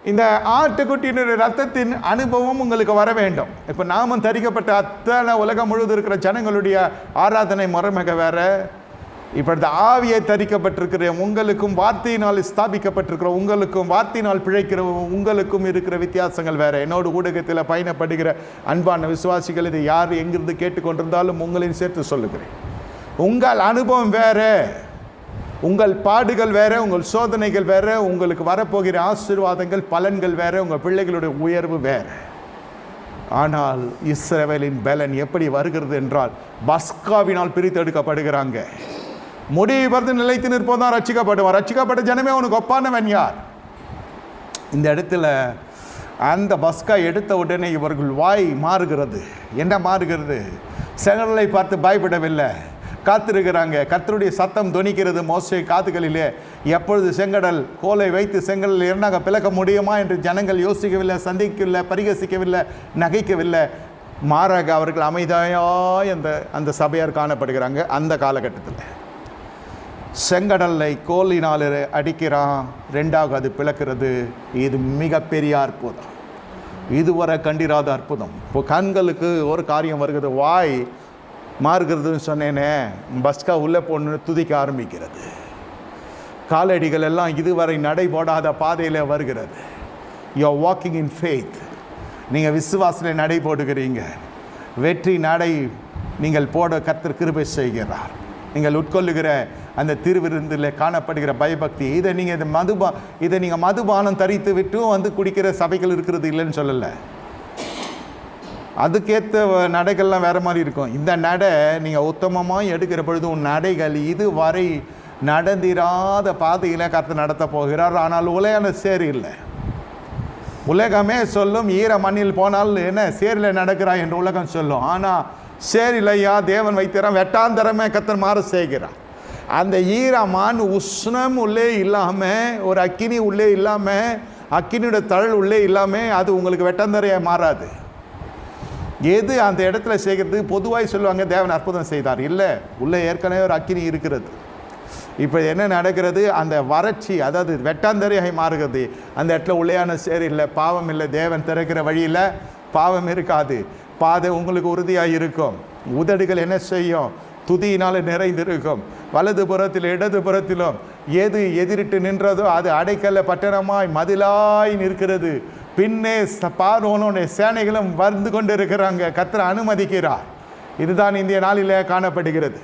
இந்த ஆட்டுக்குட்டியினுடைய ரத்தத்தின் அனுபவம் உங்களுக்கு வர வேண்டும். இப்போ நாமும் தரிக்கப்பட்ட அத்தனை உலகம் முழுவதும் இருக்கிற ஜனங்களுடைய ஆராதனை முறைமிக வேற. இப்பொழுது ஆவியை தரிக்கப்பட்டிருக்கிற உங்களுக்கும் வார்த்தையினால் ஸ்தாபிக்கப்பட்டிருக்கிற உங்களுக்கும் வார்த்தையினால் பிழைக்கிற உங்களுக்கும் இருக்கிற வித்தியாசங்கள் வேற. என்னோட ஊடகத்தில் பயணப்படுகிற அன்பான விசுவாசிகள், இதை யார் எங்கிருந்து கேட்டுக்கொண்டிருந்தாலும் உங்களையும் சேர்த்து சொல்லுகிறேன். உங்கள் அனுபவம் வேற, உங்கள் பாடுகள் வேற, உங்கள் சோதனைகள் வேற, உங்களுக்கு வரப்போகிற ஆசீர்வாதங்கள் பலன்கள் வேற, உங்கள் பிள்ளைகளுடைய உயர்வு வேற. ஆனால் இஸ்ரவேலின் பலன் எப்படி வருகிறது என்றால் பஸ்காவினால் பிரித்தெடுக்கப்படுகிறாங்க. முடிவு பார்த்து நிலைத்து நிற்போதான் ரட்சிக்கப்படுவான். ரட்சிக்கப்பட்ட ஜனமே உனக்கு ஒப்பானவன் யார்? இந்த இடத்துல அந்த பஸ்கா எடுத்த உடனே இவர்கள் வாய் மாறுகிறது. என்ன மாறுகிறது? செங்கடலை பார்த்து பயப்படவில்லை, காத்திருக்கிறாங்க. கர்த்தருடைய சத்தம் தொனிக்கிறது மோசே காதுகளிலே. எப்பொழுது செங்கடல் கோலை வைத்து செங்கடல் இரண்டாக பிளக்க முடியுமா என்று ஜனங்கள் யோசிக்கவில்லை, சந்திக்கவில்லை, பரிகசிக்கவில்லை, நகைக்கவில்லை. மாறாக அவர்கள் அமைதியாய் அந்த சபையார் காணப்படுகிறாங்க. அந்த காலகட்டத்தில் செங்கடலை கோலினால் அடிக்கிறான், ரெண்டாக அது பிளக்கிறது. இது மிகப்பெரிய அற்புதம், இதுவரை கண்டிராத அற்புதம். இப்போ கண்களுக்கு ஒரு காரியம் வருகிறது, வாய் மாறுகிறதுன்னு சொன்னேனே, பஸ்கா உள்ளே போன்னு துதிக்க ஆரம்பிக்கிறது. காலடிகள் எல்லாம் இதுவரை நடை போடாத பாதையில் வருகிறது. You are walking in faith. நீங்கள் விசுவாசத்தில் நடை போடுகிறீங்க. வெற்றி நடை நீங்கள் போட கர்த்தர் கிருபை செய்கிறார். நீங்கள் உட்கொள்ளுகிற அந்த திருவிருந்தில் காணப்படுகிற பயபக்தி, இதை நீங்கள் மதுபானம் தரித்து விட்டு குடிக்கிற சபைகள் இருக்கிறது இல்லைன்னு சொல்லலை. அதுக்கேற்ற நடைகள்லாம் வேறு மாதிரி இருக்கும். இந்த நடை நீங்கள் உத்தமமாக எடுக்கிற பொழுது உன் நடைகள் இதுவரை நடந்திராத பாதையில் கர்த்தர் நடத்த போகிறார். ஆனால் உலகான சேர் இல்லை. உலகமே சொல்லும் ஈர மண்ணில் போனால் என்ன சேரில் நடக்கிறான் என்று உலகம் சொல்லும். ஆனால் சேர் இல்லையா, தேவன் வைத்திரான் வெட்டாந்தரமே கர்த்தர் மாற செய்கிறார். அந்த ஈரமான் உஷ்ணம் உள்ளே இல்லாமல், ஒரு அக்கினி உள்ளே இல்லாமல், அக்கினியோட தழல் உள்ளே இல்லாமல் அது உங்களுக்கு வெட்டாந்தரையாக மாறாது. எது அந்த இடத்துல செய்கிறது? பொதுவாக சொல்லுவாங்க தேவன் அற்புதம் செய்தார். இல்லை, உள்ளே ஏற்கனவே ஒரு அக்கினி இருக்கிறது. இப்போ என்ன நடக்கிறது? அந்த வறட்சி, அதாவது வெட்டாந்தரையாக மாறுகிறது. அந்த இடத்துல உள்ளேயான சேர் இல்லை, பாவம் இல்லை. தேவன் திறக்கிற வழியில் பாவம் இருக்காது. பாதை உங்களுக்கு உறுதியாக இருக்கும். உதடுகள் என்ன செய்யும்? துதியினால் நிறைந்திருக்கும். வலது புறத்தில் இடது புறத்திலும் எது எதிரிட்டு நின்றதோ அது அடைக்கல பட்டணமாய் மதிலாய் நிற்கிறது. பின்னே பார்வோனுடைய சேனைகளும் வந்து கொண்டு இருக்கிறாங்க. கர்த்தர் அனுமதிக்கிறார். இதுதான் இந்திய நாளிலே காணப்படுகிறது.